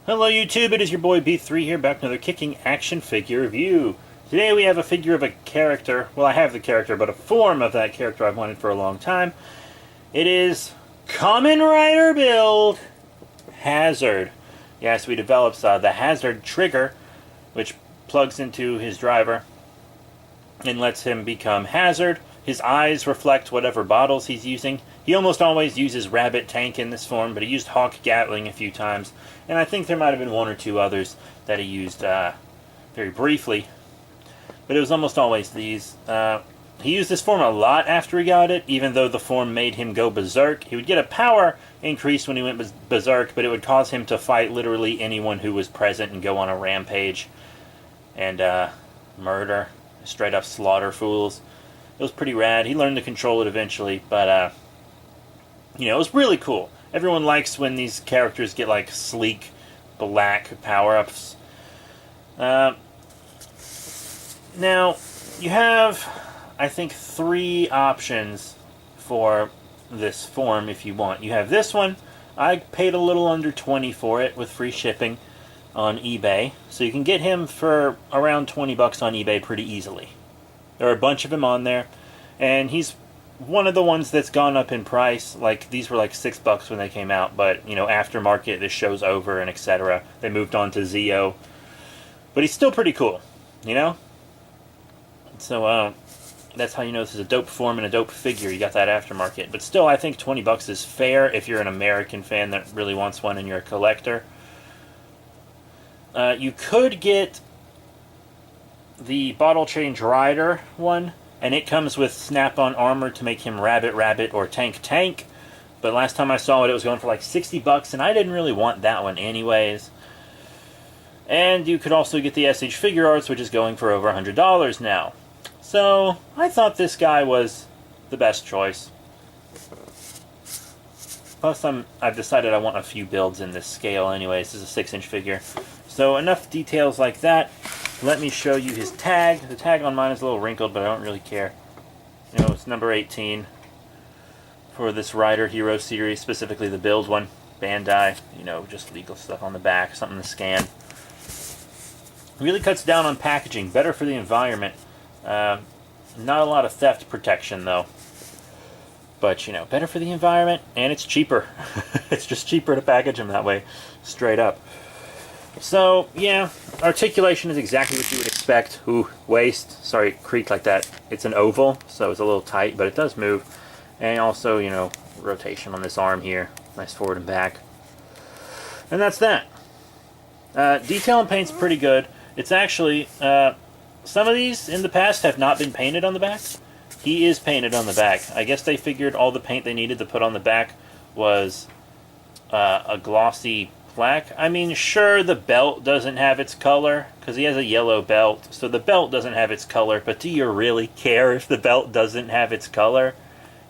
Hello YouTube, it is your boy B3 here, back with another kicking action figure review. Today we have a figure of a character, well I have the character, but a form of that character I've wanted for a long time. It is Kamen Rider build Hazard. Yes, we developed the Hazard trigger, which plugs into his driver and lets him become Hazard. His eyes reflect whatever bottles he's using. He almost always uses Rabbit Tank in this form, but he used Hawk Gatling a few times. And I think there might have been one or two others that he used very briefly. But it was almost always these. He used this form a lot after he got it, even though the form made him go berserk. He would get a power increase when he went berserk, but it would cause him to fight literally anyone who was present and go on a rampage. And murder. Straight up slaughter fools. It was pretty rad. He learned to control it eventually, but you know, it was really cool. Everyone likes when these characters get like sleek, black power-ups. Now, you have, I think, 3 options for this form if you want. You have this one. I paid a little under $20 for it with free shipping on eBay. So you can get him for around $20 on eBay pretty easily. There are a bunch of them on there, and he's one of the ones that's gone up in price. Like, these were like $6 when they came out, but, you know, aftermarket, this show's over and etc. They moved on to Zeo. But he's still pretty cool, you know? So, that's how you know this is a dope form and a dope figure. You got that aftermarket. But still, I think $20 is fair if you're an American fan that really wants one and you're a collector. You could get the Bottle Change Rider one, and it comes with snap-on armor to make him Rabbit or Tank. But last time I saw it, it was going for like $60, and I didn't really want that one anyways. And you could also get the SH Figure Arts, which is going for over $100 now. So, I thought this guy was the best choice. Plus, I've decided I want a few builds in this scale anyways. This is a 6-inch figure. So, enough details like that. Let me show you his tag. The tag on mine is a little wrinkled, but I don't really care. You know, it's number 18 for this Rider Hero series, specifically the build one. Bandai, you know, just legal stuff on the back, something to scan. Really cuts down on packaging, better for the environment. Not a lot of theft protection, though. But, you know, better for the environment, and it's cheaper. It's just cheaper to package them that way, straight up. So, yeah, articulation is exactly what you would expect. Ooh, waist, sorry, it creaked like that. It's an oval, so it's a little tight, but it does move. And also, you know, rotation on this arm here. Nice forward and back. And that's that. Detail and paint's pretty good. It's actually, some of these in the past have not been painted on the back. He is painted on the back. I guess they figured all the paint they needed to put on the back was a glossy black. I mean, sure, the belt doesn't have its color, because he has a yellow belt, so the belt doesn't have its color, but do you really care if the belt doesn't have its color?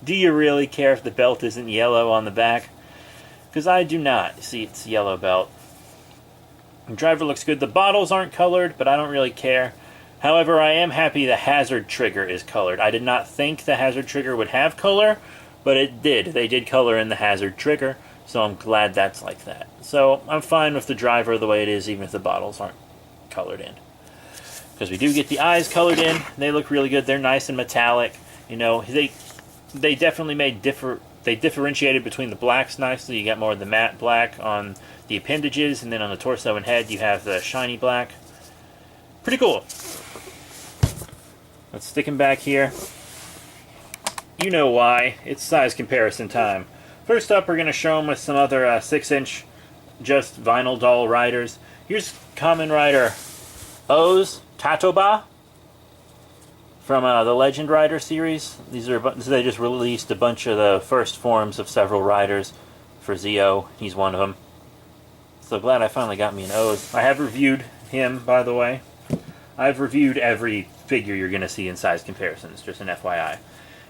Do you really care if the belt isn't yellow on the back? Because I do not. See, it's yellow belt. The driver looks good. The bottles aren't colored, but I don't really care. However, I am happy the Hazard trigger is colored. I did not think the Hazard trigger would have color, but it did. They did color in the Hazard trigger, so I'm glad that's like that. So I'm fine with the driver the way it is, even if the bottles aren't colored in. Because we do get the eyes colored in. They look really good. They're nice and metallic. You know, they definitely made they differentiated between the blacks nicely. You got more of the matte black on the appendages, and then on the torso and head you have the shiny black. Pretty cool. Let's stick him back here. You know why. It's size comparison time. First up, we're going to show him with some other 6-inch just vinyl doll riders. Here's Kamen Rider O's Tatoba from the Legend Rider series. They just released a bunch of the first forms of several riders for Zeo. He's one of them. So glad I finally got me an O's. I have reviewed him, by the way. I've reviewed every figure you're going to see in size comparisons, just an FYI.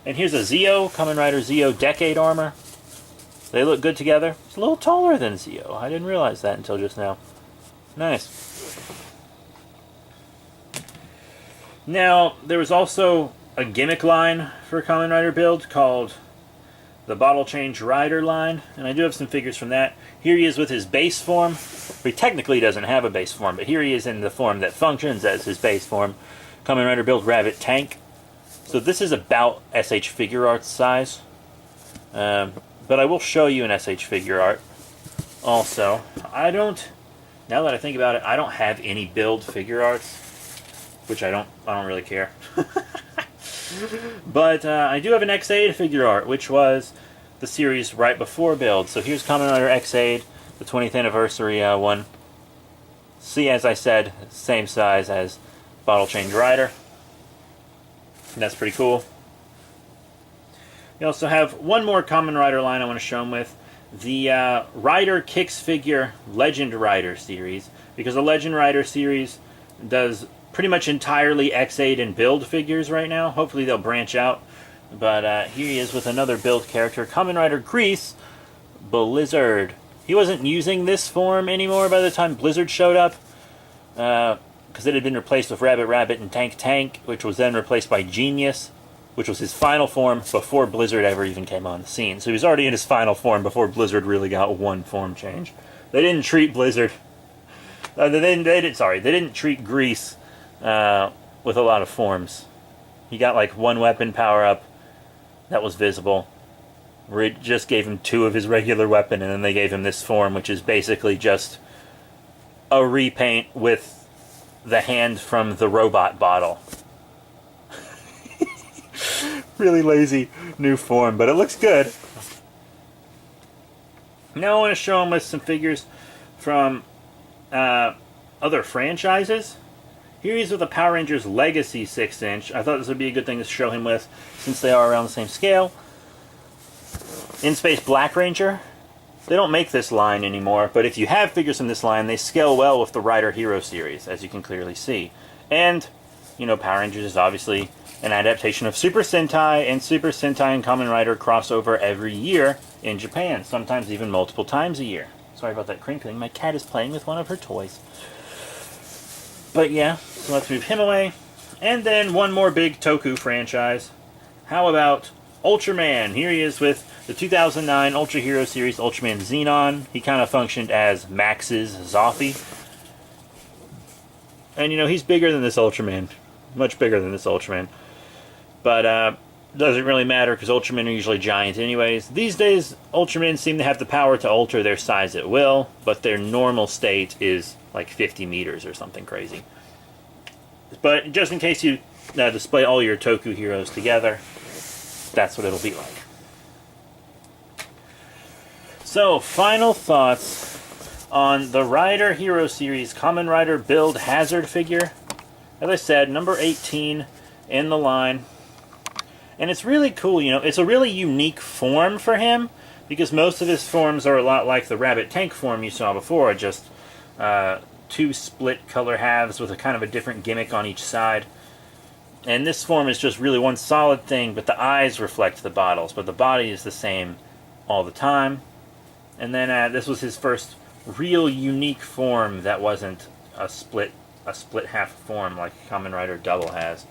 And here's a Zeo, Kamen Rider Zeo Decade Armor. They look good together. It's a little taller than Zeo. I didn't realize that until just now. Nice. Now, there was also a gimmick line for Kamen Rider build called the Bottle Change Rider line, and I do have some figures from that. Here he is with his base form. He technically doesn't have a base form, but here he is in the form that functions as his base form. Kamen Rider Build Rabbit Tank. So this is about SH Figure Arts size. But I will show you an SH Figure Art. Also, now that I think about it, I don't have any build figure arts, which I don't really care. But I do have an X-Aid figure art, which was the series right before build. So here's Kamen Rider X-Aid, the 20th anniversary one. See, as I said, same size as Bottle Change Rider. And that's pretty cool. We also have one more Kamen Rider line I want to show them with. The Rider Kicks Figure Legend Rider series. Because the Legend Rider series does pretty much entirely X-Aid and build figures right now. Hopefully they'll branch out. But here he is with another build character. Kamen Rider Grease Blizzard. He wasn't using this form anymore by the time Blizzard showed up. Because it had been replaced with Rabbit Rabbit and Tank Tank, which was then replaced by Genius, which was his final form before Blizzard ever even came on the scene. So he was already in his final form before Blizzard really got one form change. They didn't treat Blizzard... they didn't treat Grease with a lot of forms. He got like one weapon power-up that was visible, where it just gave him 2 of his regular weapon, and then they gave him this form, which is basically just a repaint with the hand from the robot bottle. Really lazy new form, but it looks good. Now I want to show him with some figures from other franchises. Here he's with the Power Rangers Legacy 6-inch. I thought this would be a good thing to show him with, since they are around the same scale. In Space Black Ranger. They don't make this line anymore, but if you have figures from this line, they scale well with the Rider Hero series, as you can clearly see. And, you know, Power Rangers is obviously an adaptation of Super Sentai, and Super Sentai and Kamen Rider crossover every year in Japan, sometimes even multiple times a year. Sorry about that crinkling. My cat is playing with one of her toys. But yeah, so let's move him away. And then one more big Toku franchise. How about Ultraman? Here he is with the 2009 Ultra Hero Series Ultraman Xenon. He kind of functioned as Max's Zoffy. And you know, he's bigger than this Ultraman. Much bigger than this Ultraman. But doesn't really matter because Ultramen are usually giant anyways. These days, Ultramen seem to have the power to alter their size at will, but their normal state is like 50 meters or something crazy. But just in case you display all your Toku heroes together, that's what it'll be like. So, final thoughts on the Rider Hero Series Kamen Rider Build Hazard figure. As I said, number 18 in the line. And it's really cool, you know, it's a really unique form for him, because most of his forms are a lot like the Rabbit Tank form you saw before, just 2 split color halves with a kind of a different gimmick on each side. And this form is just really one solid thing, but the eyes reflect the bottles, but the body is the same all the time. And then this was his first real unique form that wasn't a split half form like Kamen Rider Double has.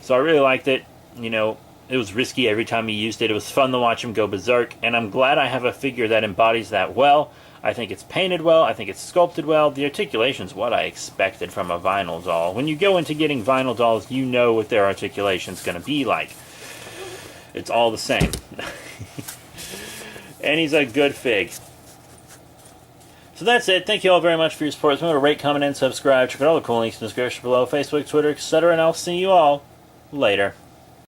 So I really liked it. You know, it was risky every time he used it. It was fun to watch him go berserk, and I'm glad I have a figure that embodies that well. I think it's painted well. I think it's sculpted well. The articulation's what I expected from a vinyl doll. When you go into getting vinyl dolls, you know what their articulation's going to be like. It's all the same. And he's a good fig. So that's it. Thank you all very much for your support. Remember to rate, comment, and subscribe. Check out all the cool links in the description below. Facebook, Twitter, etc. And I'll see you all later.